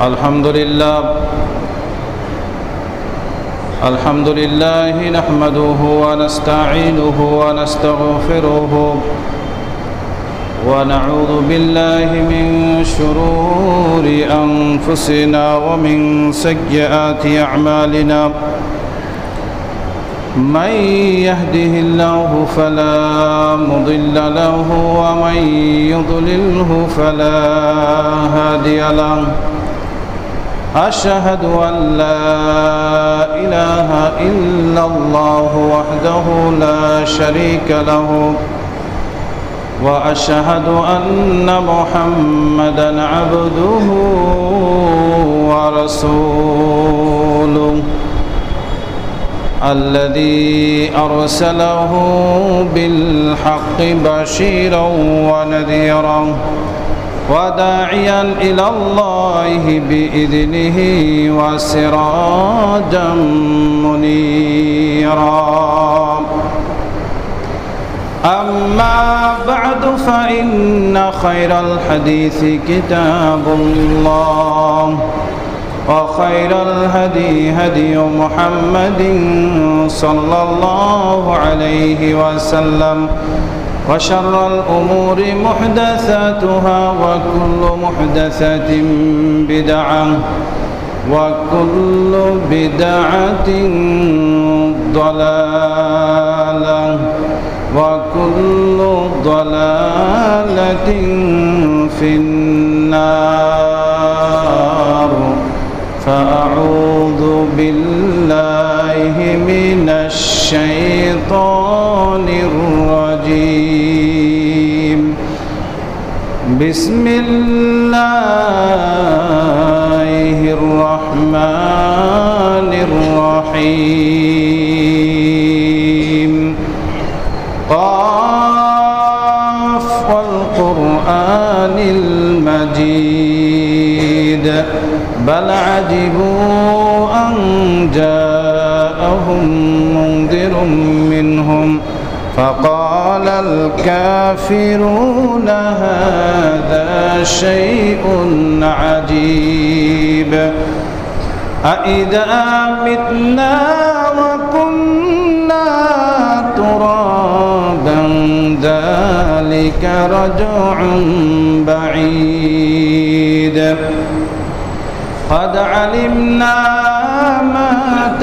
الحمد لله نحمده ونستعينه ونستغفره ونعوذ بالله من شرور أنفسنا ومن سيئات أعمالنا من يهده الله فلا مضل له ومن يضلله فلا هادي له أشهد أن لا إله إلا الله وحده لا شريك له وأشهد أن محمدًا عبده ورسوله الذي أرسله بالحق بشيرا ونذيرا وداعيا إلى الله بإذنه وسراجا منيرا أما بعد فإن خير الحديث كتاب الله وخير الهدي هدي محمد صلى الله عليه وسلم وشر الأمور محدثاتها وكل محدثة بدعة وكل بدعة ضلالة وكل ضلالة في النار فأعوذ بالله من الشيطان الرجيم بسم الله الرحمن الرحيم قاف والقرآن المجيد بل عجبوا أن جاءهم منذر منهم فقال الكافرون هذا شيء عجيب أإذا متنا وكنا ترابا ذلك رجع بعيد قد علمنا ما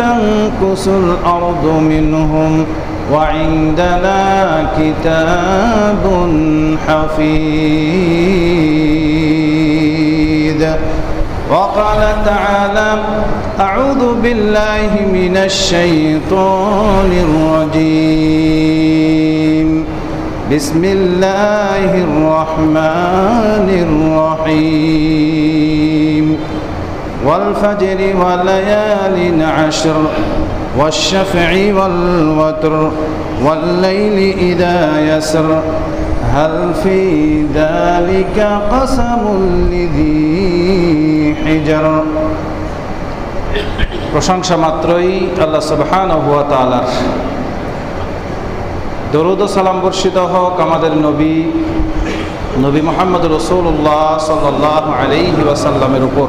تنقص الأرض منهم وعندنا كتاب حفيظ وقال تعالى أعوذ بالله من الشيطان الرجيم بسم الله الرحمن الرحيم والفجر وليال عشر والشفع والوتر والليل إذا يسر هل في ذلك قسم لذي حجر প্রশংসা মাত্রই আল্লাহ সুবহানাহু ওয়া তাআলার। দরুদ ও সালাম বর্ষিত হোক আমাদের নবী মুহাম্মদ রাসূলুল্লাহ সাল্লাল্লাহু আলাইহি ওয়াসাল্লামের উপর।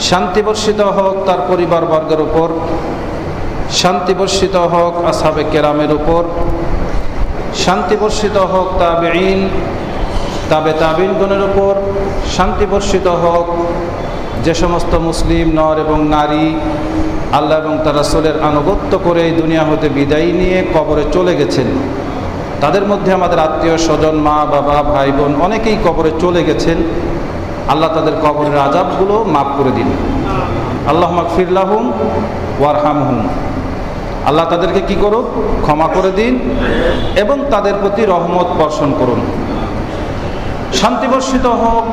শান্তি বর্ষিত হোক তার পরিবার বর্গের উপর, শান্তি বর্ষিত হোক আসহাবে কেরামের উপর, শান্তি বর্ষিত হোক তাবেঈন তাবেঈনগণের উপর, শান্তি বর্ষিত হোক যে সমস্ত মুসলিম নর এবং নারী আল্লাহ এবং তার রাসূলের আনুগত্য করে এই দুনিয়া হতে বিদায় নিয়ে কবরে চলে গেছেন। তাদের মধ্যে আমাদের আত্মীয় স্বজন, মা বাবা, ভাই বোন অনেকেই কবরে চলে গেছেন। আল্লাহ তাদের কবরের আযাবগুলো মাফ করে দিন। আল্লাহুম্মা গফির লাহুম ওয়ারহামহুম। আল্লাহ তাদেরকে কি করুন? ক্ষমা করে দিন এবং তাদের প্রতি রহমত বর্ষণ করুন। শান্তি বর্ষিত হোক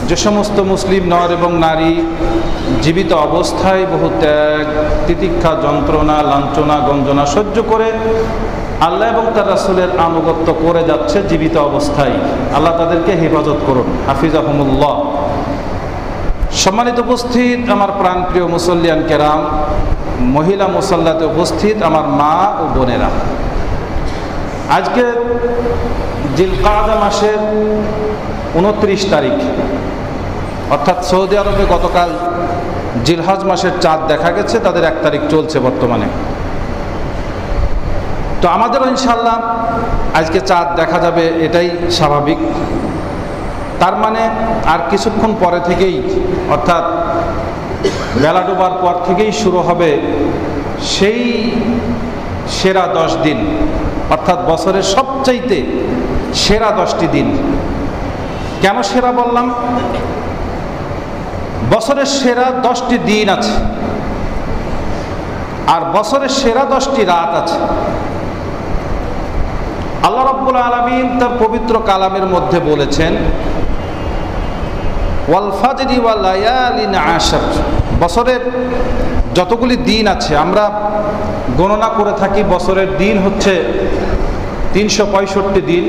যে সমস্ত মুসলিম নর এবং নারী জীবিত অবস্থায় বহু ত্যাগ, তিতিক্ষা, যন্ত্রণা, লাঞ্ছনা, গঞ্জনা সহ্য করে আল্লাহ এবং তার রাসূলের আনুগত্য করে যাচ্ছে জীবিত অবস্থায়। আল্লাহ তাদেরকে হেফাজত করুন, হাফিজাহুমুল্লাহ। সম্মানিত উপস্থিত আমার প্রাণপ্রিয় মুসল্লিয়ান কেরাম, মহিলা মুসল্লাতে উপস্থিত আমার মা ও বোনেরা, আজকে জিলকাদা মাসের 29 তারিখ অর্থাৎ সৌদি আরবে গতকাল জিলহজ মাসের চাঁদ দেখা গেছে, তাদের 1 তারিখ চলছে বর্তমানে। তো আমাদেরও ইনশাআল্লাহ আজকে চাঁদ দেখা যাবে, এটাই স্বাভাবিক। তার মানে আর কিছুক্ষণ পরে থেকেই, অর্থাৎ বেলা ডোবার পর থেকেই শুরু হবে সেই সেরা 10 দিন, অর্থাৎ বছরের সবচাইতে সেরা 10টি দিন। কেন সেরা বললাম? বছরের সেরা 10টি দিন আছে, আর বছরের সেরা 10টি রাত আছে। আল্লাহ রাব্বুল আলামিন তার পবিত্র কালামের মধ্যে বলেছেন, ওয়াল ফাজরি ওয়া লায়ালিন আশর। বছরের যতগুলি দিন আছে আমরা গণনা করে থাকি, বছরের দিন হচ্ছে 365 দিন।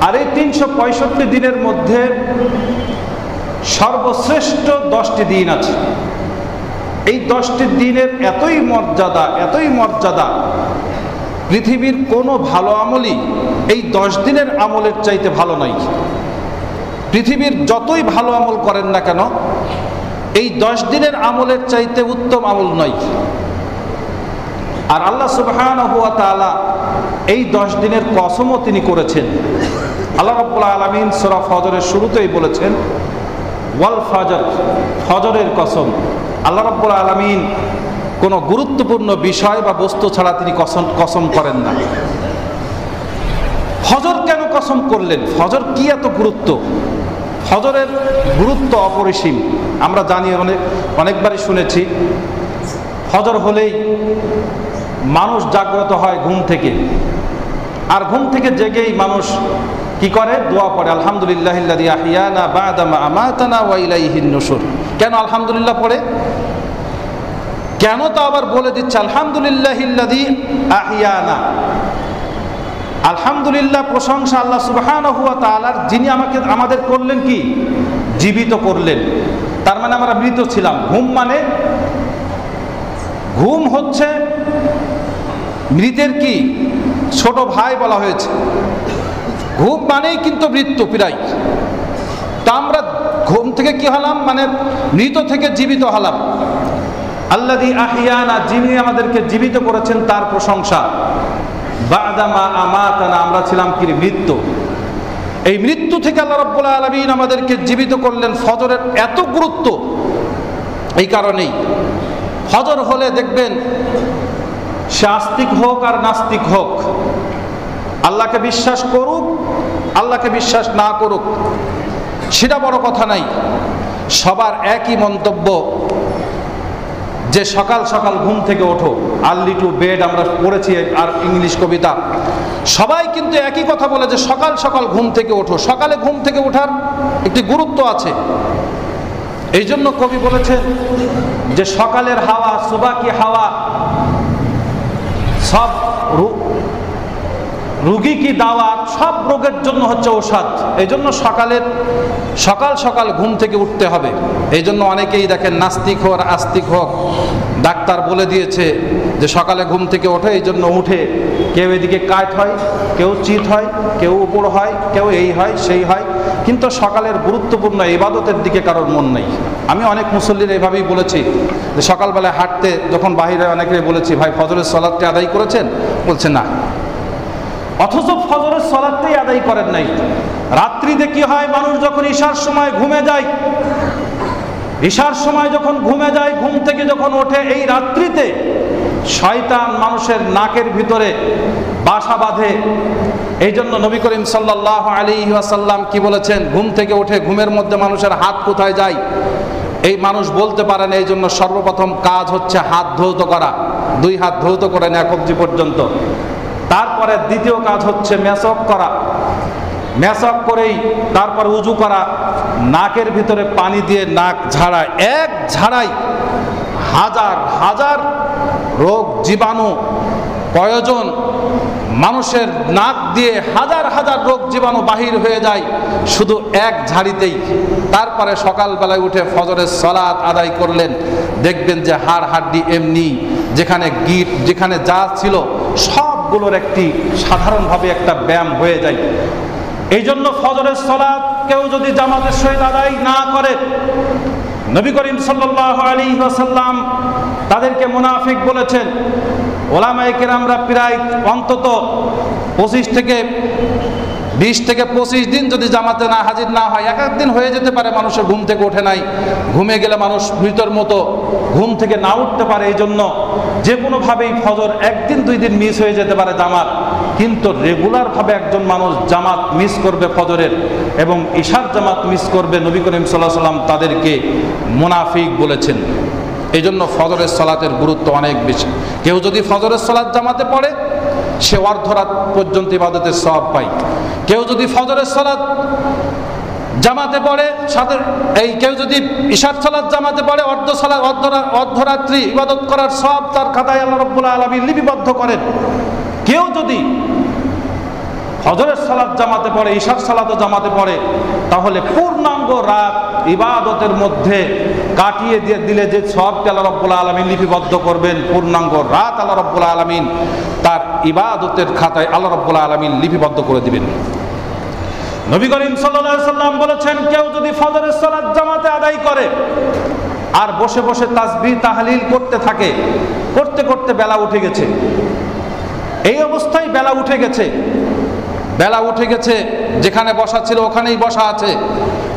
আর এই 365 দিনের মধ্যে সর্বশ্রেষ্ঠ 10টি দিন আছে। এই 10টি দিনের এতই মর্যাদা, পৃথিবীর কোনো ভালো আমলই এই 10 দিনের আমলের চাইতে ভালো নয়। পৃথিবীর যতই ভালো আমল করেন না কেন, এই 10 দিনের আমলের চাইতে উত্তম আমল নয়। আর আল্লাহ সুবহানাহু ওয়া তাআলা এই 10 দিনের কসমও তিনি করেছেন। আল্লাহ রাব্বুল আলামিন সূরা ফজরের শুরুতেই বলেছেন, ওয়াল ফজর, ফজরের কসম। আল্লাহ রাব্বুল আলামিন কোনো গুরুত্বপূর্ণ বিষয় বা বস্তু ছাড়া তিনি কসম করেন না। ফজর কেন কসম করলেন? ফজর কি এত গুরুত্ব? ফজরের গুরুত্ব অপরিসীম। আমরা জানি, অনেকবারই শুনেছি, ফজর হলেই মানুষ জাগ্রত হয় ঘুম থেকে। আর ঘুম থেকে জেগেই মানুষ কি করে? দোয়া পড়ে, আলহামদুলিল্লাহিল্লাযী আহইয়ানা বা'দা মা আমাতানা ওয়া ইলাইহিন নুশুর। কেন আলহামদুলিল্লাহ পড়ে? কেন তা আবার বলে দিচ্ছে, আলহামদুলিল্লাহিল্লাযী আহইয়ানা। আলহামদুলিল্লাহ, প্রশংসা আল্লাহ সুবহানাহু ওয়া তাআলার, যিনি আমাদের করলেন কি? জীবিত করলেন। তার মানে আমরা মৃত ছিলাম। ঘুম হচ্ছে মৃতের কি ছোট ভাই বলা হয়েছে। ঘুম মানেই কিন্তু মৃত্যু প্রায়। তা আমরা ঘুম থেকে কি হলাম? মানে মৃত থেকে জীবিত হলাম। আল্লাযী আহইয়ানা, যিনি আমাদেরকে জীবিত করেছেন তার প্রশংসা। বা'দা মা আমাতানা, আমরা ছিলাম কি? মৃত্যু। এই মৃত্যু থেকে আল্লাহ রাব্বুল আলামিন আমাদেরকে জীবিত করলেন। ফজরের এত গুরুত্ব এই কারণেই। ফজর হলে দেখবেন, সে আস্তিক হোক আর নাস্তিক হোক, আল্লাহকে বিশ্বাস করুক, আল্লাহকে বিশ্বাস না করুক, সেটা বড় কথা নাই। সবার একই মন্তব্য যে সকাল সকাল ঘুম থেকে ওঠো, আর্লি টু বেড আমরা পড়েছি আর ইংলিশ কবিতা। সবাই কিন্তু একই কথা বলে যে সকাল সকাল ঘুম থেকে ওঠো। সকালে ঘুম থেকে ওঠার একটি গুরুত্ব আছে। এই জন্য কবি বলেছেন যে সকালের হাওয়া, সুবাকি হাওয়া, সব রুগী কি দাওয়াত, সব রোগের জন্য হচ্ছে ঔষধ। এই জন্য সকাল সকাল ঘুম থেকে উঠতে হবে। এই জন্য অনেকেই দেখেন, নাস্তিক হোক আর আস্তিক হোক, ডাক্তার বলে দিয়েছে যে সকালে ঘুম থেকে ওঠে। এই জন্য উঠে কেউ এদিকে কাঠ হয়, কেউ চিত হয়, কেউ উপর হয়, কেউ এই হয় সেই হয়, কিন্তু সকালের গুরুত্বপূর্ণ ইবাদতের দিকে কারোর মন নেই। আমি অনেক মুসল্লির এইভাবেই বলেছি যে সকালবেলায় হাঁটতে যখন বাহিরে অনেকে বলেছি, ভাই ফজরের সালাতটি আদায় করেছেন? বলছে না। অথচ ফজরের সালাতটাই আদায় করেন নাই। রাত্রিতে কি হয়? মানুষ যখন ঈশার সময় ঘুমে যায়, ঈশার সময় যখন ঘুমে যায়, ঘুম থেকে যখন ওঠে, এই রাত্রিতে শয়তান মানুষের নাকের ভিতরে বাসা বাঁধে। এই জন্য নবী করিম সাল্লাল্লাহু আলাইহি ওয়াসাল্লাম কি বলেছেন? ঘুম থেকে ওঠে, ঘুমের মধ্যে মানুষের হাত কোথায় যায় এই মানুষ বলতে পারে না। এই জন্য সর্বপ্রথম কাজ হচ্ছে হাত ধৌত করা। 2 হাত ধৌত করেন 1 অবধি পর্যন্ত। তারপরে দ্বিতীয় কাজ হচ্ছে মেসওয়াক করা। মেসওয়াক করেই তারপর উজু করা, নাকের ভিতরে পানি দিয়ে নাক ঝাড়া। এক ঝাড়াই হাজার হাজার রোগ জীবাণু প্রয়োজন। মানুষের নাক দিয়ে হাজার হাজার রোগ জীবাণু বাহির হয়ে যায় শুধু এক ঝাড়িতেই। তারপরে সকালবেলায় উঠে ফজরের সালাত আদায় করলেন, দেখবেন যে হাড় হাড্ডি এমনি, যেখানে গিট যেখানে যা ছিল সবগুলোর একটি সাধারণভাবে একটা ব্যায়াম হয়ে যায়। এই জন্য ফজরের সালাত কেউ যদি জামাতের সহিত আদায় না করে, নবী করিম সাল্লাল্লাহু আলাইহি ওয়াসাল্লাম তাদেরকে মুনাফিক বলেছেন। ওলামায়ে কেরামরা প্রায় অন্তত 20 থেকে 25 দিন যদি জামাতে না হাজির না হয়, এক দিন হয়ে যেতে পারে মানুষের ঘুম থেকে ওঠে নাই, ঘুমে গেলে মানুষ মৃতর মতো ঘুম থেকে না উঠতে পারে, এই জন্য যে কোনোভাবেই ফজর 1 দিন 2 দিন মিস হয়ে যেতে পারে জামাত, কিন্তু রেগুলারভাবে একজন মানুষ জামাত মিস করবে ফজরের এবং ইশার জামাত মিস করবে, নবী করিম সাল্লাল্লাহু আলাইহি ওয়াসাল্লাম তাদেরকে মুনাফিক বলেছেন। এই জন্য ফজরের সালাতের গুরুত্ব অনেক বেশি। কেউ যদি ফজরের সালাত জামাতে পড়ে, সে অর্ধরাত পর্যন্ত ইবাদতের সওয়াব পায়। কেউ যদি ফজরের সালাত জামাতে পড়ে, সাথে কেউ যদি ইশার সালাত জামাতে পড়ে, অর্ধরাত্রি ইবাদত করার সওয়াব তার খাতায় আল্লাহ রাব্বুল আলামিন লিপিবদ্ধ করেন। কেউ যদি ফজরের সালাত জামাতে পড়ে, ইশার সালাতও জামাতে পড়ে, তাহলে পূর্ণাঙ্গ রাত ইবাদতের মধ্যে কাটিয়ে দিলে যে সওয়াবটা আল্লাহ রাব্বুল আলামিন লিপিবদ্ধ করবেন, পূর্ণাঙ্গ রাত আল্লাহ রাব্বুল আলামিন তার ইবাদতের খাতায় আল্লাহ রাব্বুল আলামিন লিপিবদ্ধ করে দিবেন। নবী করিম সাল্লাল্লাহু আলাইহি ওয়াসাল্লাম বলেছেন, কেউ যদি ফজরের সালাত জামাতে আদায় করে আর বসে বসে তাসবিহ তাহলিল করতে থাকে, করতে করতে বেলা উঠে গেছে, এই অবস্থায় বেলা উঠে গেছে, যেখানে বসা ছিল ওখানেই বসা আছে,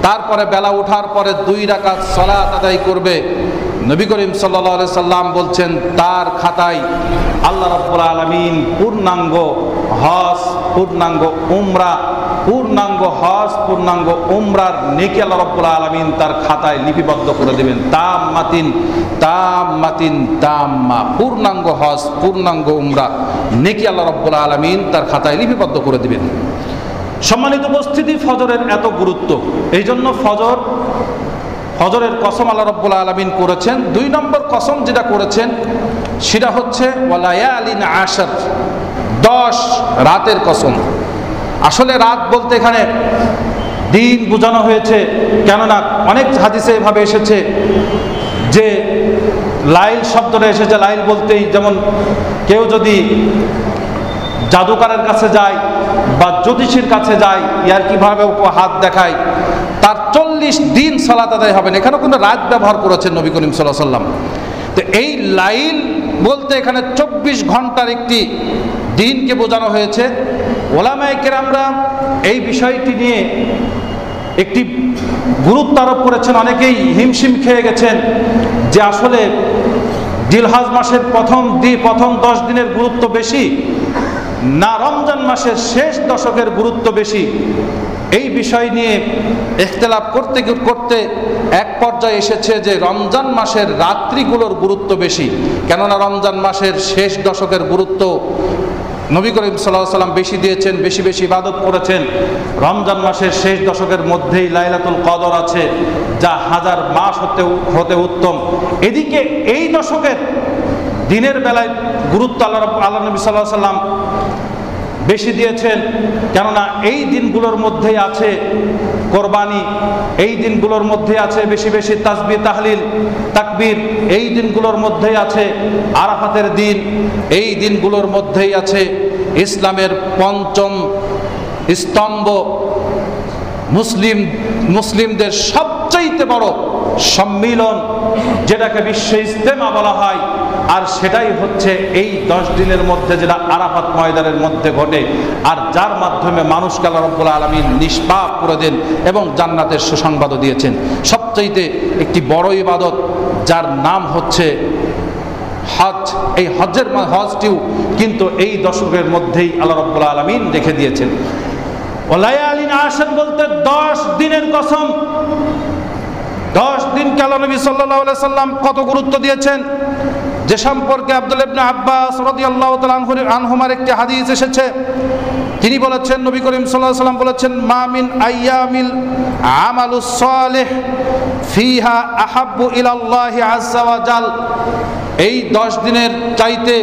তারপরে বেলা ওঠার পরে 2 রাকাত সালাত আদায় করবে, নবী করিম সাল্লাল্লাহু আলাইহি সাল্লাম বলছেন তার খাতায় আল্লাহ রাব্বুল আলামিন পূর্ণাঙ্গ হজ, পূর্ণাঙ্গ উমরা, পূর্ণাঙ্গ হজ, পূর্ণাঙ্গ উমরার নেকি আল্লাহ রাব্বুল আলামিন তার খাতায় লিপিবদ্ধ করে দেবেন। তাম্মা, পূর্ণাঙ্গ হজ, পূর্ণাঙ্গ উমরা নেকি আল্লাহ রাব্বুল আলামিন তার খাতায় লিপিবদ্ধ করে দিবেন। সম্মানিত উপস্থিতি, ফজরের এত গুরুত্ব, এই জন্য ফজরের কসম আল্লাহ রাব্বুল আলামিন করেছেন। 2 নম্বর কসম যেটা করেছেন সেটা হচ্ছে ওয়ালায়ালিন আশর, 10 রাতের কসম। আসলে রাত বলতে এখানে দিন বোঝানো হয়েছে, কেননা অনেক হাদিসে এভাবে এসেছে যে লাইল শব্দটা এসেছে, লাইল বলতেই যেমন কেউ যদি জাদুকরের কাছে যায় বা জ্যোতিষীর কাছে যায়, ইয়ার কিভাবে হাত দেখায়, তার 40 দিন সালাত আদায় হবে না। এখানে কোনো রাত ব্যবহার করেছেন নবী করিম সাল্লাল্লাহু আলাইহি ওয়াসাল্লাম। তো এই লাইল বলতে এখানে 24 ঘন্টার একটি দিনকে বোঝানো হয়েছে। ওলামায়ে কেরামরা এই বিষয়টি নিয়ে একটি গুরুত্ব আরোপ করেছেন, অনেকেই হিমশিম খেয়ে গেছেন যে আসলে জিলহজ মাসের প্রথম 10 দিনের গুরুত্ব বেশি না রমজান মাসের শেষ দশকের গুরুত্ব বেশি। এই বিষয় নিয়ে ইখতিলাফ করতে করতে এক পর্যায়ে এসেছে যে রমজান মাসের রাত্রিগুলোর গুরুত্ব বেশি, কেননা রমজান মাসের শেষ দশকের গুরুত্ব নবী করিম সাল্লাল্লাহু আলাইহি ওয়াসাল্লাম বেশি দিয়েছেন, বেশি বেশি ইবাদত করেছেন। রমজান মাসের শেষ দশকের মধ্যেই লাইলাতুল কদর আছে, যা 1000 মাস হতে উত্তম। এদিকে এই দশকের দিনের বেলায় গুরুত্ব আল্লাহ নবী সাল্লাল্লাহু আলাইহি ওয়াসাল্লাম বেশি দিয়েছেন, কেননা এই দিনগুলোর মধ্যেই আছে কোরবানি, এই দিনগুলোর মধ্যে আছে বেশি বেশি তাসবিহ তাহলিল তাকবীর, এই দিনগুলোর মধ্যেই আছে আরাফাতের দিন, এই দিনগুলোর মধ্যেই আছে ইসলামের 5ম স্তম্ভ, মুসলিমদের সবচাইতে বড় সম্মিলন, যেটাকে বিশ্ব ইজতেমা বলা হয়, আর সেটাই হচ্ছে এই 10 দিনের মধ্যে যেটা আরাফাত ময়দানের মধ্যে ঘটে, আর যার মাধ্যমে মানুষকে আল্লাহ রাব্বুল আলামিন নিষ্পাপ করে দেন এবং জান্নাতের সুসংবাদও দিয়েছেন। সবচাইতে একটি বড় ইবাদত যার নাম হচ্ছে হজ, এই হজটিও কিন্তু এই দশকের মধ্যেই আল্লাহ রাব্বুল আলামিন রেখে দিয়েছেন। ওয়ালায়ালিন আশর বলতে 10 দিনের কসম। 10 দিনকে আল্লাহ নবী সাল্লাল্লাহু আলাইহি সাল্লাম কত গুরুত্ব দিয়েছেন, যে সম্পর্কে আব্দুল্লাহ ইবনে আব্বাস রাদিয়াল্লাহু তাআলা আনহুমার একটি হাদিস এসেছে। তিনি বলেছেন, নবী করিম সাল্লাল্লাহু আলাইহি সাল্লাম বলেছেন, মা মিন আইয়ামিল আমালুস সালিহ ফিহা আহাব্বু ইলাল্লাহি আযজা ওয়া জাল, এই 10 দিনের চাইতে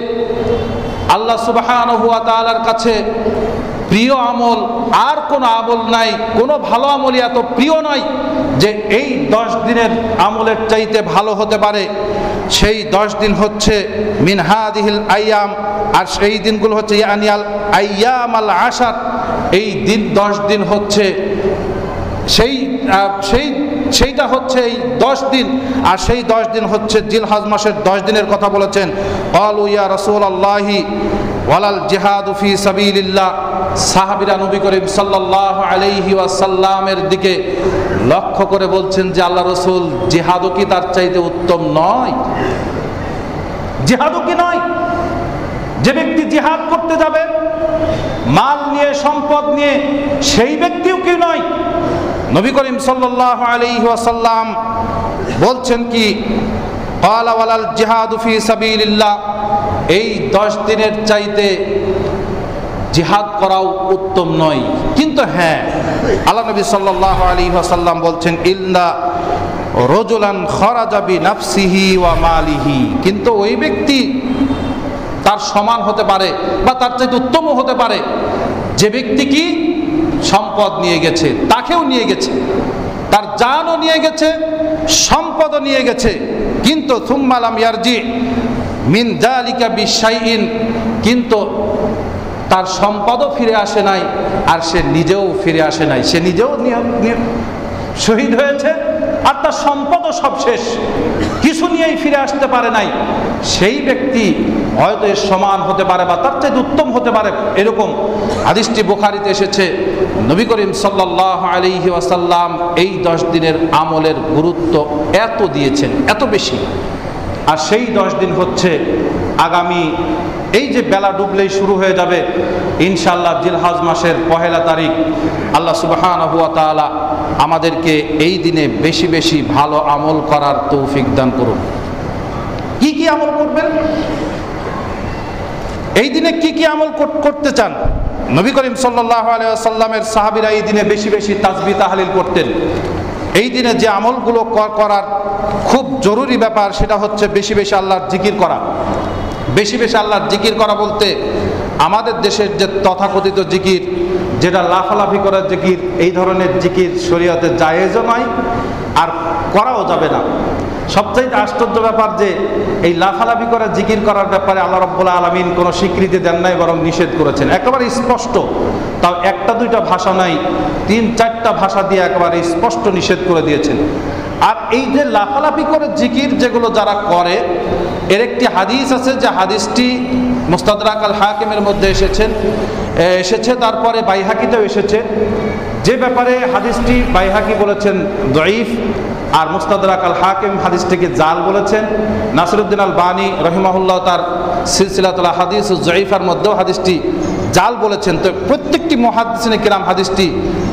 আল্লাহ সুবহানাহু ওয়া তাআলার কাছে প্রিয় আমল আর কোনো আমল নাই, কোনো ভালো আমলই এত প্রিয় নয় যে এই 10 দিনের আমলের চাইতে ভালো হতে পারে। সেই 10 দিন হচ্ছে মিন হাদিহিল আইয়াম, আর সেই দিনগুলো হচ্ছে ইয়ানিয়াল আইয়াম আল আশার, এই দিন 10 দিন হচ্ছে সেইটা হচ্ছে এই 10 দিন। আর সেই 10 দিন হচ্ছে জিলহজ মাসের 10 দিনের কথা বলেছেন। ক্বালু ইয়া রাসূলুল্লাহি ওয়ালাল জিহাদু ফি সাবিলিল্লাহ। সাহাবীরা নবী করিম সাল্লাল্লাহু আলাইহি ওয়াসাল্লামের দিকে লক্ষ্য করে বলছেন যে আল্লাহ রাসূল, জিহাদও কি তার চাইতে উত্তম নয়? জিহাদও কি নয়? যে ব্যক্তি জিহাদ করতে যাবে মাল নিয়ে, সম্পদ নিয়ে, সেই ব্যক্তিও কি নয়? নবী করিম সাল্লাল্লাহু আলাইহি ওয়াসাল্লাম বলছেন কি, ক্বালা ওয়ালাল জিহাদু ফি সাবিলিল্লাহ, এই 10 দিনের চাইতে জিহাদ করাও উত্তম নয়। কিন্তু হ্যাঁ, আল্লাহ নবী সাল্লাল্লাহু আলাইহি ওয়াসাল্লাম বলছেন ইল্লা রাজুলান খারাজা বিনাফসিহি ওয়া মালিহি, কিন্তু ওই ব্যক্তি তার সমান হতে পারে বা তার চাইতে উত্তমও হতে পারে যে ব্যক্তি কি সম্পদ নিয়ে গেছে, তাকেও নিয়ে গেছে, তার জানও নিয়ে গেছে, সম্পদও নিয়ে গেছে, কিন্তু সুম্মা লাম ইয়ারজি মিন যালিকা বিশাইইন, কিন্তু তার সম্পদও ফিরে আসে নাই আর সে নিজেও ফিরে আসে নাই। সে নিজেও শহীদ হয়েছে আর তার সম্পদও সব শেষ, কিছু নিয়েই ফিরে আসতে পারে নাই। সেই ব্যক্তি হয়তো এর সমান হতে পারে বা তার চেয়ে উত্তম হতে পারে। এরকম হাদিসটি বুখারীতে এসেছে। নবী করিম সাল্লাল্লাহু আলাইহি ওয়াসাল্লাম এই 10 দিনের আমলের গুরুত্ব এত দিয়েছেন, এত বেশি। আর সেই 10 দিন হচ্ছে আগামী এই যে বেলা ডুবলেই শুরু হয়ে যাবে ইনশাআল্লাহ জিলহজ মাসের 1 তারিখ। আল্লাহ সুবহানাহু ওয়া তাআলা আমাদেরকে এই দিনে বেশি বেশি ভালো আমল করার তৌফিক দান করুন। কি কি আমল করবেন? এই দিনে কি কি আমল করতে চান? নবী করিম সাল্লাল্লাহু আলাইহি ওয়াসাল্লামের সাহাবীরা এই দিনে বেশি বেশি তাসবিহ তাহলিল করতেন। এই দিনে যে আমলগুলো করার খুব জরুরি ব্যাপার সেটা হচ্ছে বেশি বেশি আল্লাহর জিকির করা। বেশি বেশি আল্লাহর জিকির করা বলতে আমাদের দেশের যে তথাকথিত জিকির, যেটা লাফালাফি করার জিকির, এই ধরনের জিকির শরীয়তে জায়েজও নয় আর করাও যাবে না। সবচাইতে আশ্চর্য ব্যাপার যে এই লাফালাফি করা জিকির করার ব্যাপারে আল্লাহ রাব্বুল আলামিন কোনো স্বীকৃতি দেন নাই, বরং নিষেধ করেছেন একেবারে স্পষ্ট। তাও একটা দুইটা ভাষা নাই, 3-4টা ভাষা দিয়ে একেবারে স্পষ্ট নিষেধ করে দিয়েছেন। আর এই যে লাফালাফি করে জিকির যেগুলো যারা করে, এর একটি হাদিস আছে, যে হাদিসটি মুস্তাদরাক আল হাকিমের মধ্যে এসেছে, তারপরে বাইহাকিতেও এসেছে। যে ব্যাপারে হাদিসটি বাইহাকি বলেছেন দঈফ আর মুস্তাদরাক আল হাকিম হাদিসটিকে জাল বলেছেন। নাসিরউদ্দিন আলবানী রাহিমাহুল্লাহ তার সিলসিলাতুল আহাদিস যঈফার মধ্যেও হাদিসটি জাল বলেছেন। তো প্রত্যেকটি মুহাদ্দিসিনে কিরাম হাদিসটি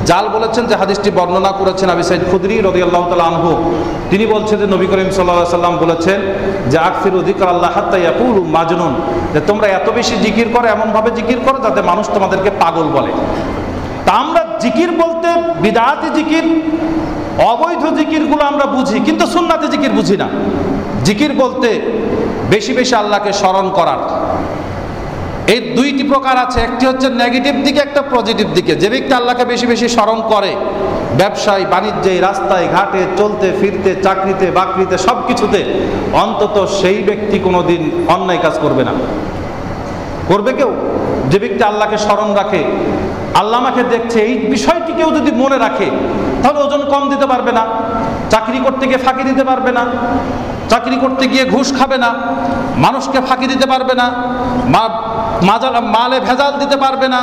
জাল বলেছেন। যে হাদিসটি বর্ণনা করেছেন আবু সাঈদ খুদরি রাদিয়াল্লাহু তাআলা আনহু, তিনি বলছেন যে নবী করিম সাল্লাল্লাহু আলাইহি ওয়াসাল্লাম বলেছেন যে আকসিরু যিকরাল্লাহ হাত্তা ইয়াকুলু মাজনুন, যে তোমরা এত বেশি জিকির করো, এমনভাবে জিকির করো যাতে মানুষ তোমাদেরকে পাগল বলে। তা আমরা জিকির বলতে বিদআতি জিকির, অবৈধ জিকিরগুলো আমরা বুঝি, কিন্তু সুন্নাতি জিকির বুঝি না। জিকির বলতে বেশি বেশি আল্লাহকে স্মরণ করার এই 2টি প্রকার আছে। একটি হচ্ছে নেগেটিভ দিকে, একটা পজিটিভ দিকে। যে ব্যক্তি আল্লাহকে বেশি বেশি স্মরণ করে ব্যবসায় বাণিজ্যে, রাস্তায় ঘাটে, চলতে ফিরতে, চাকরিতে বাকরিতে, সব কিছুতে, অন্তত সেই ব্যক্তি কোনোদিন অন্যায় কাজ করবে না। করবে কেউ? যে ব্যক্তি আল্লাহকে স্মরণ রাখে, আল্লাহ আমাকে দেখছে, এই বিষয়টি কেউ যদি মনে রাখে তাহলে ওজন কম দিতে পারবে না, চাকরি করতে গিয়ে ফাঁকি দিতে পারবে না, চাকরি করতে গিয়ে ঘুষ খাবে না, মানুষকে ফাঁকি দিতে পারবে না, মালে ভেজাল দিতে পারবে না,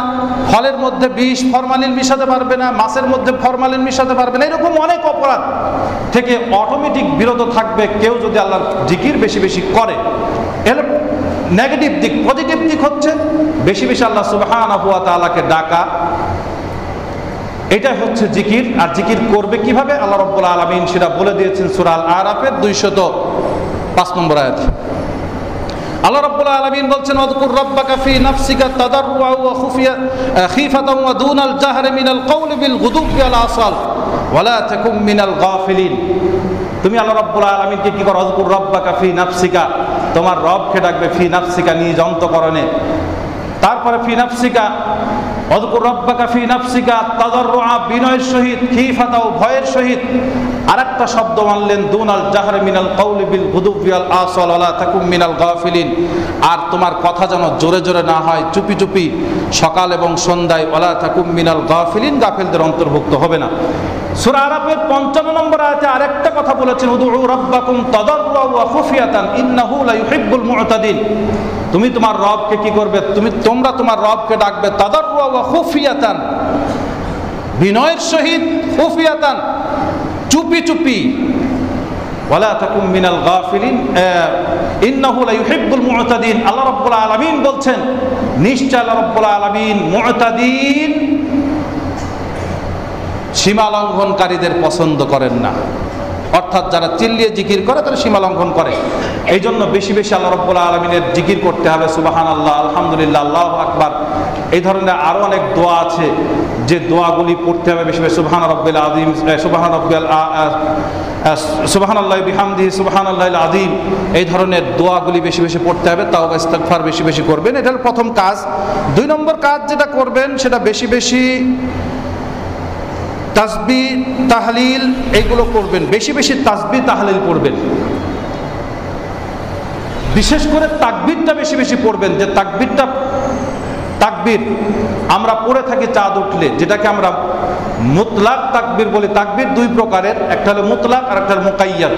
ফলের মধ্যে বিষ ফরমালিন মিশাতে পারবে না, মাছের মধ্যে ফরমালিন মিশাতে পারবে না। এরকম অনেক অপরাধ থেকে অটোমেটিক বিরত থাকবে কেউ যদি আল্লাহর জিকির বেশি বেশি করে। এর নেগেটিভ দিক। পজিটিভ দিক হচ্ছে বেশি বেশি আল্লাহ সুবহানাহু ওয়া তাআলাকে ডাকা, এটাই হচ্ছে জিকির। আর জিকির করবে কিভাবে আল্লাহ রাব্বুল আলামিন সেটা বলে দিয়েছেন সূরা আল আরাফের 205 নম্বর আয়াতে। আল্লাহ রাব্বুল আলামিন বলছেন ওয়াযকুর রাব্বাকা ফি নাফসিকা তাদাররুআ ওয়া খীফাতান ওয়া দুনাল জাহরি মিনাল কওলি বিল গুদুবি ওয়াল আসাল ওয়া লা তাকুম মিনাল গাফিলিন। তুমি আল্লাহ রাব্বুল আলামিনকে কি করো? ওয়াযকুর রাব্বাকা ফি নাফসিকা, তোমার রবকে ডাকবে, ফি নাফসিকা নিজ অন্তঃকরণে। তারপরে ফি নাফসিকা, ওয়াযকুর রাব্বাকা ফি নাফসিকা তাদাররুআ বিনয়ের সহিত, খীফাতাও ভয়ের সহিত। আরেকটা শব্দ মানলেন দুনাল জাহরি মিনাল কওলি বিল গুদুবি ওয়াল আসাল ওয়া লা তাকুম মিনাল গাফিলিন। আর তোমার কথা যেন জোরে জোরে না হয়, চুপি চুপি, সকাল এবং সন্ধ্যায়। ওয়া লা তাকুম মিনাল গাফিলিন, গাফিলদের অন্তর্ভুক্ত হবে না। সূরা আরাফের 55 নম্বর আয়াতে আরেকটা কথা বলেছেন, উদউ রাব্বাকুম তাদাররুআ ওয়া খুফিয়াতান ইন্নাহু লা ইউহিব্বুল মু'তাদিন। তুমি তোমার রবকে কি করবে? তোমরা তোমার রবকে ডাকবে তাদাররুআ ওয়া খুফিয়াতান, বিনয়ের সহিত, খুফিয়াতান, চুপি চুপি। ওয়ালা তাকুম মিনাল গাফিলিন ইন্নাহু লা ইউহিব্বুল মু'তাদিন। আল্লাহ রাব্বুল আলামিন বলছেন, নিশ্চয় আল্লাহ রাব্বুল আলামিন মু'তাদিন, সীমা লঙ্ঘনকারীদের পছন্দ করেন না। অর্থাৎ যারা চিল্লিয়ে জিকির করে তারা সীমা লঙ্ঘন করে। এই জন্য বেশি বেশি আল্লাহ রাব্বুল আলামিনের জিকির করতে হবে। সুবহানাল্লাহ, আলহামদুলিল্লাহ, আল্লাহু আকবার, এই ধরনের আরো অনেক দোয়া আছে যে দোয়াগুলি পড়তে হবে বেশি বেশি। সুবহান রাব্বিল আযীম, সুবহানাল্লাহি বিহামদিহি, সুবহানাল্লাহিল আযীম, এই ধরনের দোয়াগুলি বেশি বেশি পড়তে হবে। তাওবা ইস্তিগফার বেশি বেশি করবেন, এটা হলো প্রথম কাজ। 2 নম্বর কাজ যেটা করবেন সেটা বেশি বেশি তাসবিহ তাহলিল এইগুলো করবেন, বেশি বেশি তাসবিহ তাহলিল পড়বেন। বিশেষ করে তাকবীরটা বেশি বেশি পড়বেন। যে তাকবীর আমরা পড়ে থাকি চাঁদ উঠলে, যেটাকে আমরা মুতলাক তাকবীর বলি। তাকবীর 2 প্রকারের, একটা হলো মুতলাক আর একটা হলো মুকাইয়াদ।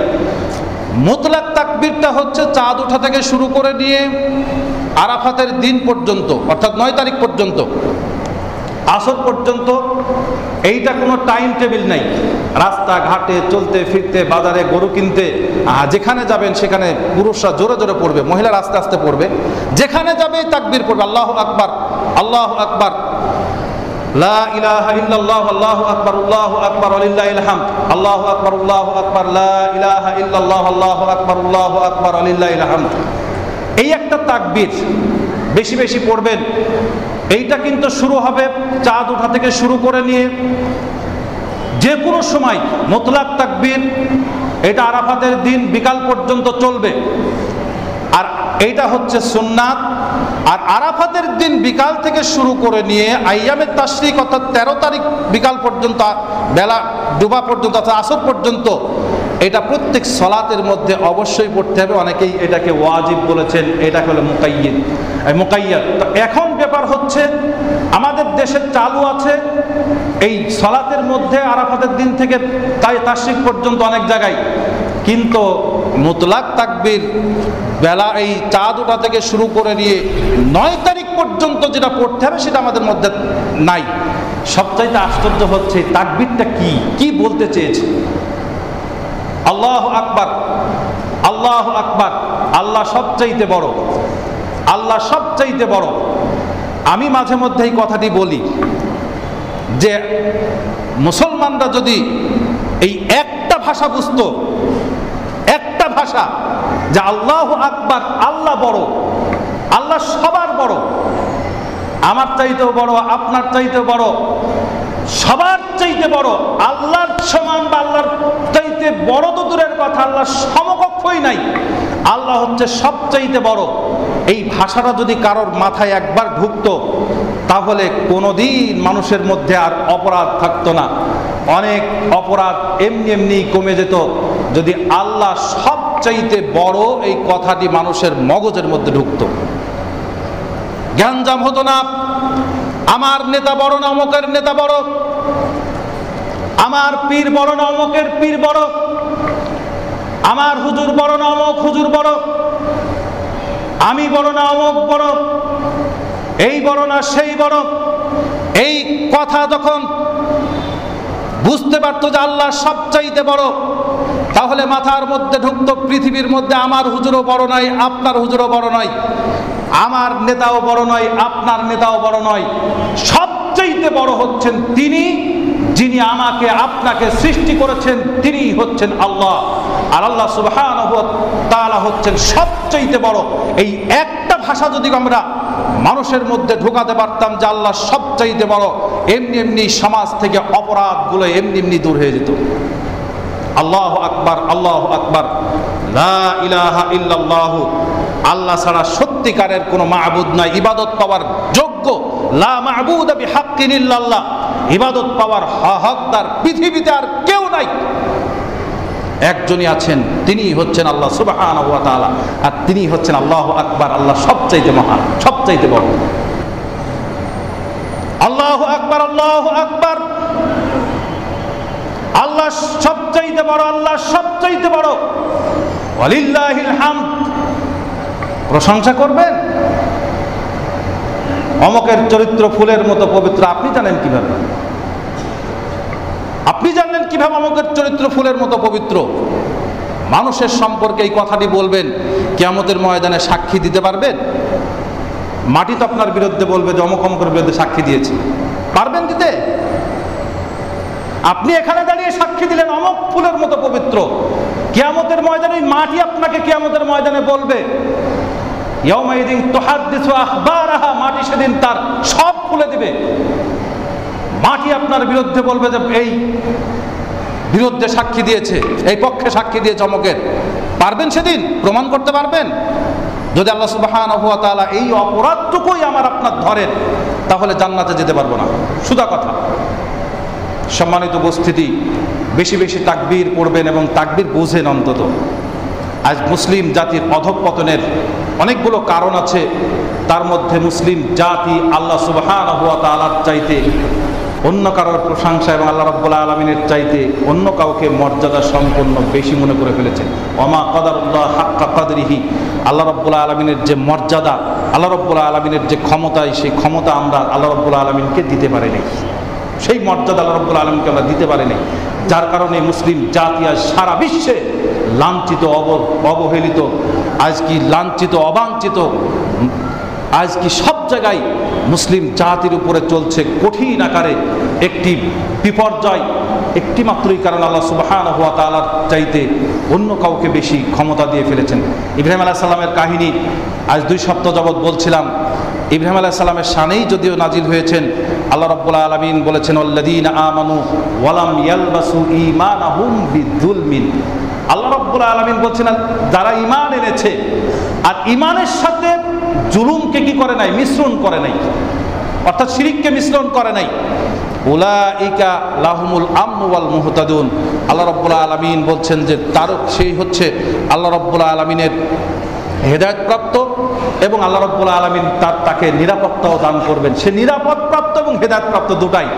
মুতলাক তাকবীরটা হচ্ছে চাঁদ ওঠা থেকে শুরু করে নিয়ে আরাফাতের দিন পর্যন্ত, অর্থাৎ 9 তারিখ পর্যন্ত, আসর পর্যন্ত। এইটা কোনো টাইম টেবিল নাই। রাস্তা ঘাটে চলতে ফিরতে, বাজারে গরু কিনতে, যেখানে যাবেন সেখানে পুরুষরা জোরে জোরে পড়বে, মহিলারা আস্তে আস্তে পড়বে। যেখানে যাবে তাকবীর পড়বে, আল্লাহু আকবার, আল্লাহু আকবার, লা ইলাহা ইল্লাল্লাহ, আল্লাহু আকবার, আল্লাহু আকবার, ওয়ালিল্লাহিল হামদ, আল্লাহু আকবার, আল্লাহু আকবার, লা ইলাহা ইল্লাল্লাহ, আল্লাহু আকবার, আল্লাহু আকবার, ওয়ালিল্লাহিল হামদ। এই একটা তাকবীর বেশি বেশি পড়বেন। এইটা কিন্তু শুরু হবে চাঁদ ওঠা থেকে শুরু করে নিয়ে যে কোনো সময়। মুতলাক তাকবীর এটা আরাফাতের দিন বিকাল পর্যন্ত চলবে, আর এইটা হচ্ছে সুন্নাত। আর আরাফাতের দিন বিকাল থেকে শুরু করে নিয়ে আইয়ামে তাশরিক অর্থাৎ 13 তারিখ বিকাল পর্যন্ত, বেলা ডুবা পর্যন্ত, অর্থাৎ আসর পর্যন্ত, এটা প্রত্যেক সলাতের মধ্যে অবশ্যই পড়তে হবে। অনেকেই এটাকে ওয়াজিব বলেছেন, এটা হলো মুকাইয়াদ। তো এখন ব্যাপার হচ্ছে আমাদের দেশে চালু আছে এই সলাতের মধ্যে আরাফাতের দিন থেকে তাই তাশরিক পর্যন্ত অনেক জায়গায়, কিন্তু মুতলাক তাকবীর বেলা এই চাঁদ ওঠা থেকে শুরু করে নিয়ে 9 তারিখ পর্যন্ত যেটা পড়তে হবে সেটা আমাদের মধ্যে নাই। সবচাইতে আশ্চর্য হচ্ছে তাকবীরটা কি বলতে চেয়েছে। আল্লাহু আকবার, আল্লাহু আকবার, আল্লাহ সবচাইতে বড়, আল্লাহ সবচাইতে বড়। আমি মাঝে মধ্যে এই কথাটি বলি যে মুসলমানরা যদি এই একটা ভাষা বুঝতো, একটা ভাষা, যে আল্লাহু আকবার, আল্লাহ বড়, আল্লাহ সবার বড়, আমার চাইতেও বড়, আপনার চাইতেও বড়, সবার চাইতে বড়, আল্লাহর সমান বা আল্লাহর চাইতে বড় তো দূরের কথা, আল্লাহর সমকক্ষই নাই, আল্লাহ হচ্ছে সবচাইতে বড়। এই ভাষাটা যদি কারোর মাথায় একবার ঢুকতো তাহলে কোনোদিন মানুষের মধ্যে আর অপরাধ থাকতো না। অনেক অপরাধ এমনি এমনি কমে যেত যদি আল্লাহ সবচাইতে বড় এই কথাটি মানুষের মগজের মধ্যে ঢুকতো। জ্ঞানজাম হতো না, আমার নেতা বড় না অমুকের নেতা বড়, আমার পীর বড় না অমুকের পীর বড়, আমার হুজুর বড় না অমুক হুজুর বড়, আমি বড় না অমুক বড়, এই বড় না সেই বড়। এই কথা যখন বুঝতে পারতো যে আল্লাহ সবচাইতে বড়, তাহলে মাথার মধ্যে ঢুকতো পৃথিবীর মধ্যে আমার হুজুরও বড় নয়, আপনার হুজুরও বড় নয়, আমার নেতাও বড় নয়, আপনার নেতাও বড় নয়, সবচাইতে বড় হচ্ছেন তিনি যিনি আমাকে আপনাকে সৃষ্টি করেছেন, তিনিই হচ্ছেন আল্লাহ। আর আল্লাহ সুবহানাহু ওয়া তাআলা হচ্ছেন সবচাইতে বড়। এই একটা ভাষা যদি আমরা মানুষের মধ্যে ঢোকাতে পারতাম যে আল্লাহ সবচাইতে বড়, এমনি এমনি সমাজ থেকে অপরাধগুলো এমনি এমনি দূর হয়ে যেত। আল্লাহু আকবার, আল্লাহু আকবার, লা ইলাহা ইল্লাল্লাহু, আল্লাহ ছাড়া সত্যিকারের কোনো মাবুদ নাই, ইবাদত পাওয়ার যোগ্য, লা মাবুদা বিহাক্কিন ইল্লাল্লাহ, ইবাদত পাওয়ার হকদার পৃথিবীতে আর কেউ নাই, একজনই আছেন, তিনি হচ্ছেন আল্লাহ সুবহানাহু ওয়া তাআলা, আর তিনি হচ্ছেন আল্লাহু আকবার, আল্লাহ সবচাইতে মহান, সবচাইতে বড়। আল্লাহু আকবার, আল্লাহু আকবার, সবচাইতে বড়, আল্লাহ সবচাইতে বড়, ওয়ালিল্লাহিল হামদ, প্রশংসা করবেন। অমকের চরিত্র ফুলের মতো পবিত্র, আপনি জানেন কিভাবে? আপনি জানলেন কিভাবে অমকের চরিত্র ফুলের মতো পবিত্র? মানুষের সম্পর্কে এই কথাটি বলবেন, কিয়ামতের ময়দানে সাক্ষী দিতে পারবেন? মাটি তো আপনার বিরুদ্ধে বলবে যে অমক অমকের বিরুদ্ধে সাক্ষী দিয়েছি, পারবেন দিতে? আপনি এখানে দাঁড়িয়ে সাক্ষী দিলেন অমক ফুলের মতো পবিত্র, কিয়ামতের ময়দানে মাটি আপনাকে কিয়ামতের ময়দানে বলবে, ইয়াউমাইদিন তুহাদ্দিসু আখবারাহা, মাটি সেদিন তার সব খুলে দিবে। মাটি আপনার বিরুদ্ধে বলবে যে এই বিরুদ্ধে সাক্ষী দিয়েছে, এই পক্ষে সাক্ষী দিয়েছে অমকের। পারবেন সেদিন প্রমাণ করতে পারবেন? যদি আল্লাহ সুবহানাহু ওয়া তাআলা এই অপরাধটুকুই আমার আপনার ধরেন, তাহলে জান্নাতে যেতে পারবো না, সুদা কথা। সম্মানিত উপস্থিতি, বেশি বেশি তাকবীর পড়বেন এবং তাকবীর বুঝেন অন্তত। আজ মুসলিম জাতির অধঃপতনের অনেকগুলো কারণ আছে, তার মধ্যে মুসলিম জাতি আল্লাহ সুবহানাহু ওয়া তাআলার চাইতে অন্য কারোর প্রশংসা এবং আল্লাহ রাব্বুল আলামিনের চাইতে অন্য কাউকে মর্যাদা সম্পন্ন বেশি মনে করে ফেলেছেন। ওমা কাদারুল্লাহ হাক্কা কাদরিহি, আল্লাহ রাব্বুল আলামিনের যে মর্যাদা, আল্লাহ রাব্বুল আলামিনের যে ক্ষমতায়, সেই ক্ষমতা আমরা আল্লাহ রাব্বুল আলামিনকে দিতে পারিনি, সেই মর্যাদা আল্লাহ রাব্বুল আলামিনকে আমরা দিতে পারিনি। যার কারণে মুসলিম জাতি আজ সারা বিশ্বে লাঞ্ছিত, অবহেলিত, আজ কি লাঞ্ছিত, অবাঞ্ছিত, আজ কি সব জায়গায় মুসলিম জাতির উপরে চলছে কঠিন আকারে একটি বিপর্যয়। একটি মাত্রই কারণ আল্লাহ সুবহানাহু ওয়া তাআলার চাইতে অন্য কাউকে বেশি ক্ষমতা দিয়ে ফেলেছেন। ইব্রাহিম আলাইহিস সালামের কাহিনী আজ 2 সপ্তাহ যাবৎ বলছিলাম। ইব্রাহিম আলাইহিস সালামের শানেই যদিও নাজিল হয়েছেন, আল্লাহ রাব্বুল আলামিন বলেছেন আল্লাযীনা আমানু ওয়া লাম ইয়ালবাসু ঈমানাহুম বিযুলমিন। আল্লাহ রাব্বুল আলামিন বলছেন যারা ঈমান এনেছে আর ঈমানের সাথে জুলুমকে কি করে নাই, মিশ্রণ করে নাই, অর্থাৎ শিরককে মিশ্রণ করে নাই, উলাইকা লাহুমুল আমনু ওয়াল মুহতাদুন। আল্লাহ রাব্বুল আলামিন বলছেন যে তার সেই হচ্ছে আল্লাহ রাব্বুল আলামিনের হেদায়েতপ্রাপ্ত এবং আল্লাহ রাব্বুল আলামিন তাকে নিরাপত্তাও দান করবেন। সে নিরাপদপ্রাপ্ত এবং হেদায়েতপ্রাপ্ত দুটাই।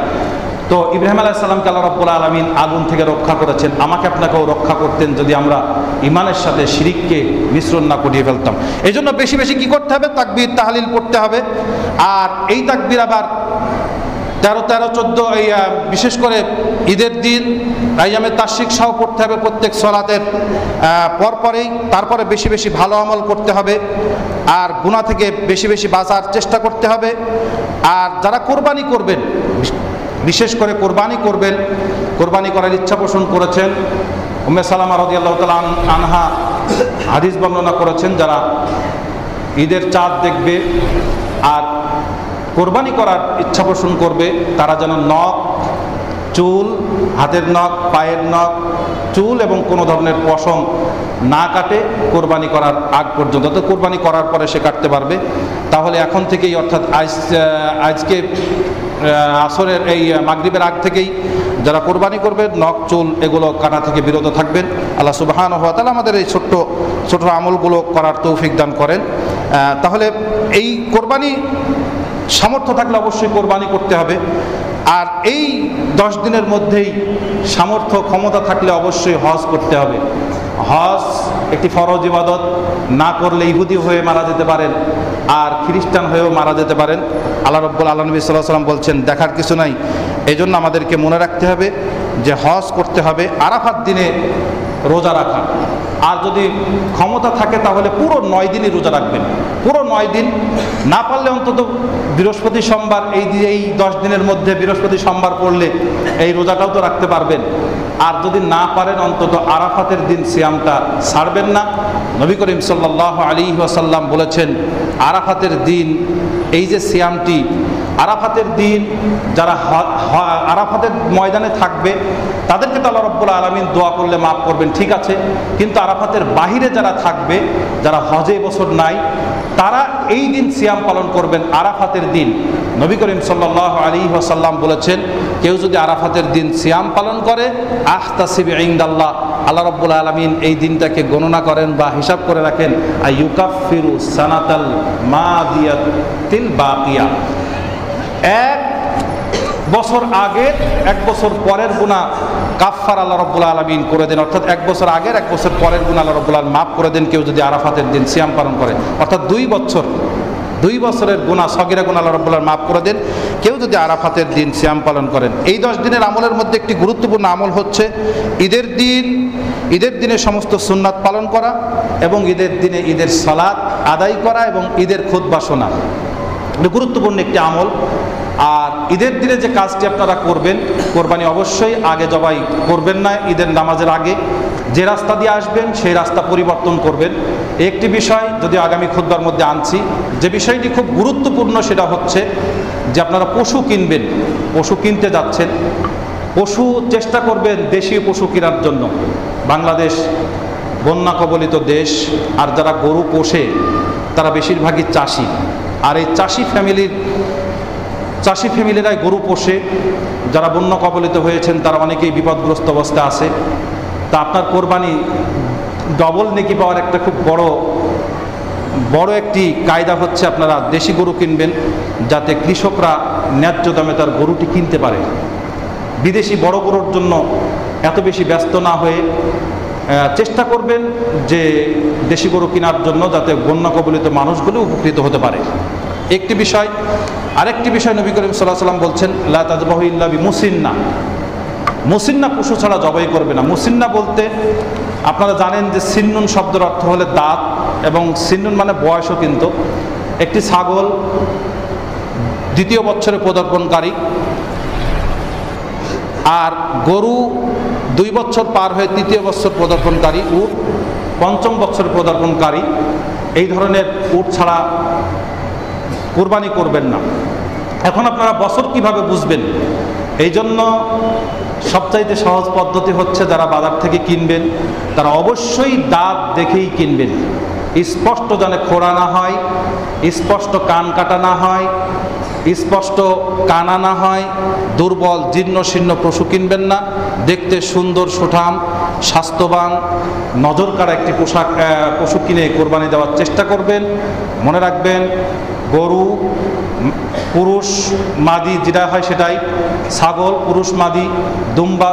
তো ইব্রাহিম আলাইহিস সালামকে আল্লাহ রাব্বুল আলামিন আগুন থেকে রক্ষা করেছেন, আমাকে আপনাকেও রক্ষা করতেন যদি আমরা ঈমানের সাথে শিরককে মিশ্রণ না করিয়ে ফেলতাম। এই জন্য বেশি বেশি কি করতে হবে? তাকবীর তাহলিল পড়তে হবে। আর এই তাকবীর আবার 13, 14 এই বিশেষ করে ঈদের দিন আইয়ামে তাশরিক সহ পড়তে হবে প্রত্যেক সলাতের পরপরেই। তারপরে বেশি বেশি ভালো আমল করতে হবে আর গুনাহ থেকে বেশি বেশি বাঁচার চেষ্টা করতে হবে। আর যারা কোরবানি করবেন, বিশেষ করে কোরবানি করবেন, কোরবানি করার ইচ্ছা পোষণ করেছেন, উম্মে সালামা রাদিয়াল্লাহু তাআলা আনহা হাদিস বর্ণনা করেছেন, যারা ঈদের চাঁদ দেখবে আর কোরবানি করার ইচ্ছা পোষণ করবে তারা যেন নখ, চুল, হাতের নখ, পায়ের নখ, চুল এবং কোনো ধরনের পশম না কাটে কোরবানি করার আগ পর্যন্ত। তো কোরবানি করার পরে সে কাটতে পারবে। তাহলে এখন থেকেই, অর্থাৎ আজকে আসরের এই মাগরিবের আগ থেকেই যারা কোরবানি করবে নখ, চুল এগুলো কাটা থেকে বিরত থাকবেন। আল্লাহ সুবহানাহু ওয়া তাআলা আমাদের এই ছোট্ট ছোট আমলগুলো করার তৌফিক দান করেন। তাহলে এই কোরবানি সামর্থ্য থাকলে অবশ্যই কোরবানি করতে হবে। আর এই 10 দিনের মধ্যেই সামর্থ্য ক্ষমতা থাকলে অবশ্যই হজ করতে হবে। হজ একটি ফরজ ইবাদত, না করলে ইহুদি হয়ে মারা যেতে পারেন আর খ্রিস্টান হয়েও মারা যেতে পারেন। আল্লাহ রাব্বুল আলামিন সাল্লাল্লাহু আলাইহি ওয়াসাল্লাম বলছেন দেখার কিছু নাই। এই জন্য আমাদেরকে মনে রাখতে হবে যে হজ করতে হবে, আরাফাত দিনে রোজা রাখা। আর যদি ক্ষমতা থাকে তাহলে পুরো 9 দিনই রোজা রাখবেন, পুরো 9 দিন। না পারলে অন্তত বৃহস্পতি সোমবার, এই 10 দিনের মধ্যে বৃহস্পতি সোমবার পড়লে এই রোজাটাও তো রাখতে পারবেন। আর যদি না পারেন অন্তত আরাফাতের দিন সিয়ামটা ছাড়বেন না। নবী করিম সাল্লাল্লাহু আলাইহি ওয়াসাল্লাম বলেছেন আরাফাতের দিন এই যে সিয়ামটি, আরাফাতের দিন যারা আরাফাতের ময়দানে থাকবে তাদেরকে তো আল্লাহ রাব্বুল আলামিন দোয়া করলে মাফ করবেন, ঠিক আছে। কিন্তু আরাফাতের বাহিরে যারা থাকবে, যারা হজে বছর নাই, তারা এই দিন সিয়াম পালন করবেন আরাফাতের দিন। নবী করিম সাল্লাল্লাহু আলাইহি ওয়াসাল্লাম বলেছেন কেউ যদি আরাফাতের দিন সিয়াম পালন করে আহতাসিবু ইনদাল্লাহ, আল্লাহ রাব্বুল আলামিন এই দিনটাকে গণনা করেন বা হিসাব করে রাখেন আইয়ুকাফিরু সানাতাল মাদিয়াতিল বাকিয়া, এক বছর আগের 1 বছর পরের গুনাহ কাফফার আল্লাহ রাব্বুল আলামিন করে দেন, অর্থাৎ 1 বছর আগের 1 বছর পরের গুনাহ আল্লাহ রাব্বুল আলামিন মাফ করে দেন কেউ যদি আরাফাতের দিন সিয়াম পালন করে। অর্থাৎ 2 বছরের গুনাহ, সগীরা গুনাহ আল্লাহ রাব্বুল আলামিন মাফ করে দেন কেউ যদি আরাফাতের দিন সিয়াম পালন করেন। এই 10 দিনের আমলের মধ্যে একটি গুরুত্বপূর্ণ আমল হচ্ছে ঈদের দিনে সমস্ত সুন্নাত পালন করা এবং ঈদের দিনে ঈদের সালাত আদায় করা এবং ঈদের খুতবা শোনা। এটা গুরুত্বপূর্ণ একটি আমল। আর ঈদের দিনে যে কাজটি আপনারা করবেন, কোরবানি অবশ্যই আগে জবাই করবেন না, ঈদের নামাজের আগে যে রাস্তা দিয়ে আসবেন সেই রাস্তা পরিবর্তন করবেন। একটি বিষয় যদি আগামী খুতবার মধ্যে আনছি, যে বিষয়টি খুব গুরুত্বপূর্ণ সেটা হচ্ছে যে আপনারা পশু কিনবেন, পশু কিনতে যাচ্ছেন, পশু চেষ্টা করবেন দেশীয় পশু কেনার জন্য। বাংলাদেশ বন্যা কবলিত দেশ, আর যারা গরু পোষে তারা বেশিরভাগই চাষি, আর এই চাষি ফ্যামিলিরাই গরু পোষে। যারা বন্যা কবলিত হয়েছেন তারা অনেকেই বিপদগ্রস্ত অবস্থায় আছে। তা আপনার কোরবানি ডবল নেকি পাওয়ার একটা খুব বড় একটি কায়দা হচ্ছে আপনারা দেশি গরু কিনবেন, যাতে কৃষকরা ন্যায্য দামে তার গরুটি কিনতে পারে। বিদেশি বড় গরুর জন্য এত বেশি ব্যস্ত না হয়ে চেষ্টা করবেন যে দেশি গরু কেনার জন্য, যাতে বন্যা কবলিত মানুষগুলো উপকৃত হতে পারে। একটি বিষয়। আরেকটি বিষয় নবী করিম সাল্লাল্লাহু আলাইহি ওয়াসাল্লাম বলছেন, লা তাযবাহু ইল্লা বিমুসিন্না, মুসিন্না পশু ছাড়া জবাই করবে না। মুসিন্না বলতে আপনারা জানেন যে সিন্নুন শব্দের অর্থ হলে দাঁত, এবং সিন্নুন মানে বয়সও। কিন্তু একটি ছাগল 2য় বছরে পদার্পণকারী, আর গরু 2 বছর পার হয়ে 3য় বছর পদার্পণকারী, উট 5ম বছর পদার্পণকারী। এই ধরনের উট ছাড়া কোরবানি করবেন না। এখন আপনারা বছর কিভাবে বুঝবেন? এই জন্য সবচাইতে সহজ পদ্ধতি হচ্ছে যারা বাজার থেকে কিনবেন তারা অবশ্যই দাঁত দেখেই কিনবেন, স্পষ্ট যেন খোঁড়া না হয়, স্পষ্ট কান কাটা না হয়, স্পষ্ট কানা না হয়। দুর্বল জীর্ণ শীর্ণ পশু কিনবেন না। দেখতে সুন্দর, সুঠাম, স্বাস্থ্যবান, নজর কাড়া একটি পশু কিনে কোরবানি দেওয়ার চেষ্টা করবেন। মনে রাখবেন, গরু পুরুষ মাদি যেটা হয় সেটাই, ছাগল পুরুষ মাদি, দুম্বা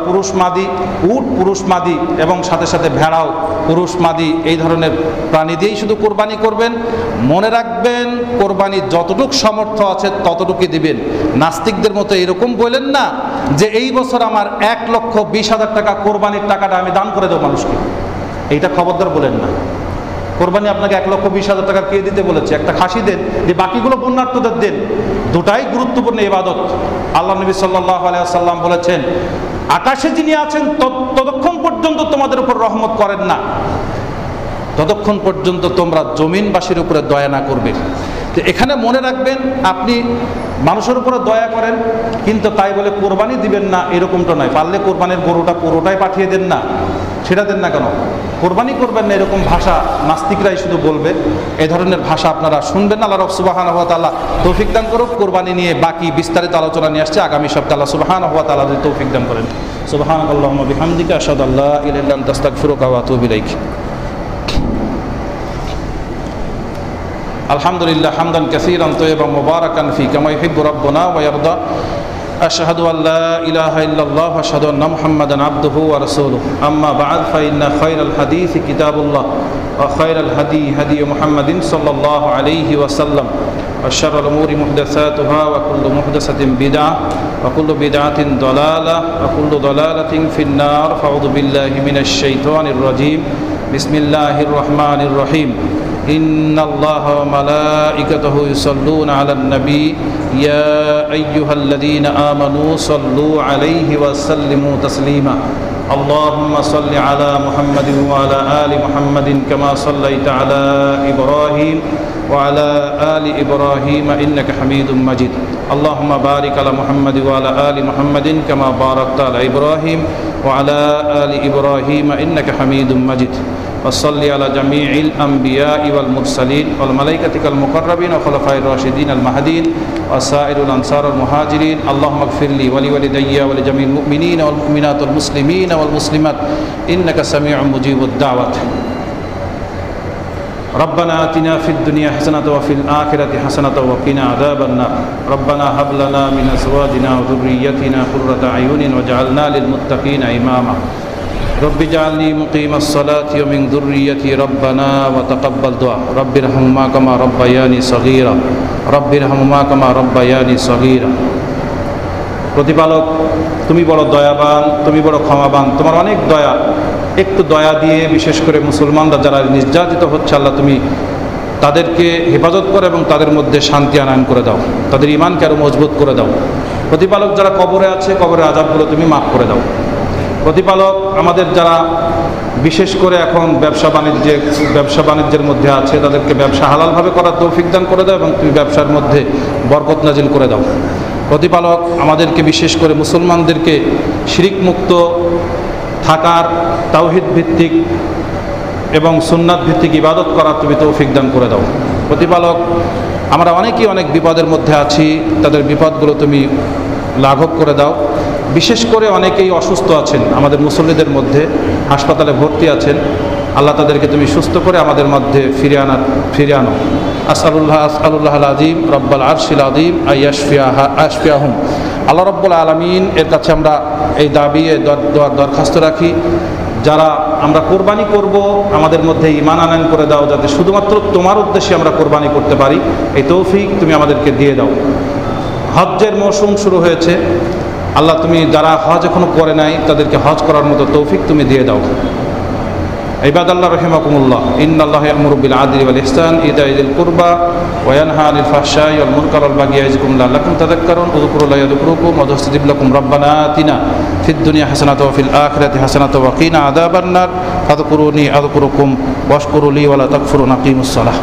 পুরুষ মাদি, উট পুরুষ মাদি, এবং সাথে সাথে ভেড়াও পুরুষ মাদি। এই ধরনের প্রাণী দিয়েই শুধু কোরবানি করবেন। মনে রাখবেন, কোরবানি যতটুক সামর্থ্য আছে ততটুকুই দিবেন। নাস্তিকদের মতো এরকম বলেন না যে এই বছর আমার 1,20,000 টাকা কোরবানির টাকাটা আমি দান করে দেবো মানুষকে। এইটা খবরদার বলেন না। কোরবানি আপনাকে 1,20,000 টাকা কে দিতে বলেছে? একটা খাসি দেন, যে বাকিগুলো বন্যার্থদের দেন। দুটাই গুরুত্বপূর্ণ ইবাদত। আল্লাহ নবী সাল্লাল্লাহু আলাইহি ওয়াসাল্লাম বলেছেন, আকাশে যিনি আছেন ততক্ষণ পর্যন্ত তোমাদের উপর রহমত করেন না, ততক্ষণ পর্যন্ত তোমরা জমিনবাসীর উপরে দয়া না করবে। তো এখানে মনে রাখবেন, আপনি মানুষের উপরে দয়া করেন কিন্তু তাই বলে কোরবানি দিবেন না এরকমটা নয়। পারলে কোরবানির গরুটা পুরোটাই পাঠিয়ে দেন না, সেটা দেন না কেন? কোরবানি করবেন না এরকম ভাষা নাস্তিকরাই শুধু বলবে। এই ধরনের ভাষা আপনারা শুনবেন না। আল্লাহ সুবহানাহু ওয়া তাআলা তৌফিক দান করুক। কোরবানি নিয়ে বাকি বিস্তারিত আলোচনা নিয়ে আসছে আগামী সপ্তাহে। আল্লাহ সুবহানাহু ওয়া তাআলা যদি তৌফিক দান করেন। সুবহানাকাল্লাহুম্মা বিহামদিকা আশহাদু আল্লা ইলাহা ইল্লা আনতা আস্তাগফিরুকা ওয়া আতুবু ইলাইক। আলহামদুলিল্লাহ হামদান কাসীরান তাইয়িবান মুবারাকান ফী কামা ইউহিব্বু রাব্বুনা ওয়া ইয়ারদা। আশহাদু আল্লা ইলাহা ইল্লাল্লাহ ওয়া আশহাদু আন্না মুহাম্মাদান আবদুহু ওয়া রাসূলুহু। আম্মা বা'দ ফাইন্না খায়রাল হাদীসি কিতাবুল্লাহ ওয়া খায়রাল হাদী হাদী মুহাম্মাদিন সাল্লাল্লাহু আলাইহি ওয়া সাল্লাম ওয়া শাররাল উমুরি মুহদাসাতুহা ওয়া কুল্লু মুহদাসাতিন বিদআহ ওয়া কুল্লু বিদআতিন দালালাহ ওয়া কুল্লু দালালাতিন ফিন-নার। ফাউযু বিল্লাহি মিনাশ শাইতানির রাজীম। বিসমিল্লাহির রহমানির রহিম। ইন্নাল্লাহা ওয়া মালাইকাতাহু ইউসাল্লুনা আলান নবী ইয়া আইয়ুহাল্লাযীনা আমানু সাল্লু আলাইহি ওয়া সাল্লিমু তাসলিমা। আল্লাহুম্মা সাল্লি আলা মুহাম্মাদিন ওয়া আলা আলি মুহাম্মাদিন কামা সাল্লাইতা আলা ইব্রাহিম ওয়া আলা আলি ইব্রাহিম ইন্নাকা হামিদুম মাজিদ। আল্লাহুম্মা বারিক আলা মুহাম্মাদিন ওয়া আলা আলি মুহাম্মাদিন কামা বারাকতা আলা ইব্রাহিম ওয়া আলা আলি ইব্রাহিম ইন্নাকা হামিদুম মাজিদ। وصلي على جميع الأنبياء والمرسلين والملائكة المقربين وخلفاء الراشدين المهديين وسائر الأنصار المهاجرين. اللهم اغفر لي ولوالدي ولجميع المؤمنين والمؤمنات والمسلمين والمسلمات إنك سميع مجيب الدعوات. ربنا آتنا في الدنيا حسنة وفي الآخرة حسنة وقنا عذاب النار ربنا هب لنا من أزواجنا وذريتنا قرة أعين واجعلنا للمتقين إماما رب اجعلني مقيم الصلاة ومن ذريتي ربنا وتقبل دعاء رب ارحمهما كما ربياني صغيرا رب ارحمهما كما ربياني صغيرا প্রতিপালক তুমি বড় দয়াবান, তুমি বড় ক্ষমাবান, তোমার অনেক দয়া। একটু দয়া দিয়ে বিশেষ করে মুসলমানরা যারা নির্যাতিত হচ্ছে আল্লাহ তুমি তাদেরকে হেফাজত করো এবং তাদের মধ্যে শান্তি আনয়ন করে দাও, তাদের ঈমানকে আরও মজবুত করে দাও। প্রতিপালক যারা কবরে আছে কবরের আযাবগুলো তুমি মাফ করে দাও। প্রতিপালক আমাদের যারা বিশেষ করে এখন ব্যবসা বাণিজ্যের মধ্যে আছে তাদেরকে ব্যবসা হালালভাবে করার তৌফিক দান করে দাও এবং তুমি ব্যবসার মধ্যে বরকত নাজিল করে দাও। প্রতিপালক আমাদেরকে বিশেষ করে মুসলমানদেরকে শিরিক মুক্ত থাকার, তাওহীদ ভিত্তিক এবং সুন্নাত ভিত্তিক ইবাদত করার তুমি তৌফিক দান করে দাও। প্রতিপালক আমরা অনেকেই অনেক বিপদের মধ্যে আছি, তাদের বিপদগুলো তুমি লাঘব করে দাও। বিশেষ করে অনেকেই অসুস্থ আছেন আমাদের মুসল্লিদের মধ্যে, হাসপাতালে ভর্তি আছেন, আল্লাহ তাদেরকে তুমি সুস্থ করে আমাদের মধ্যে ফিরে আনো। আসআলুল্লাহ আযীম রব্বাল আরশিল আযীম আশফিয়াহুম। আল্লাহ রব্বুল আলামিন এর কাছে আমরা এই দাবি দরখাস্ত রাখি, যারা আমরা কোরবানি করব আমাদের মধ্যে ঈমান আনয়ন করে দাও, যাতে শুধুমাত্র তোমার উদ্দেশ্যে আমরা কোরবানি করতে পারি, এই তৌফিক তুমি আমাদেরকে দিয়ে দাও। হজ্জের মৌসুম শুরু হয়েছে, আল্লাহ তুমি যারা হজ এখনো করে নাই তাদেরকে হজ করার মতো তৌফিক তুমি দিয়ে দাও। ইবাদাল্লাহ রাহিমাকুমুল্লাহ, ইন্নাল্লাহা ইয়া'মুরু বিল আদলি ওয়াল ইহসান ইতা'i যিল কুরবা ওয়া ইয়ানহা আনিল ফাহশাই ওয়াল মুনকার ওয়াল বাগই ইয়া'iযুকুম লাআল্লাকুম তাযাক্কারুন উযকুরুল্লাহা ইয়াযকুরুকুম ওয়া ইয়াস্তাজিব লাকুম রাব্বানা আতিনা ফিদ দুনিয়া হাসানাতাও ওয়া ফিল আখিরাতি হাসানাতাও ওয়া কিনা আযাবান নার ফাযকুরুনি আযকুরুকুম ওয়াশকুরু লি ওয়া লা তাকফুরুন আকিমুস সালাহ।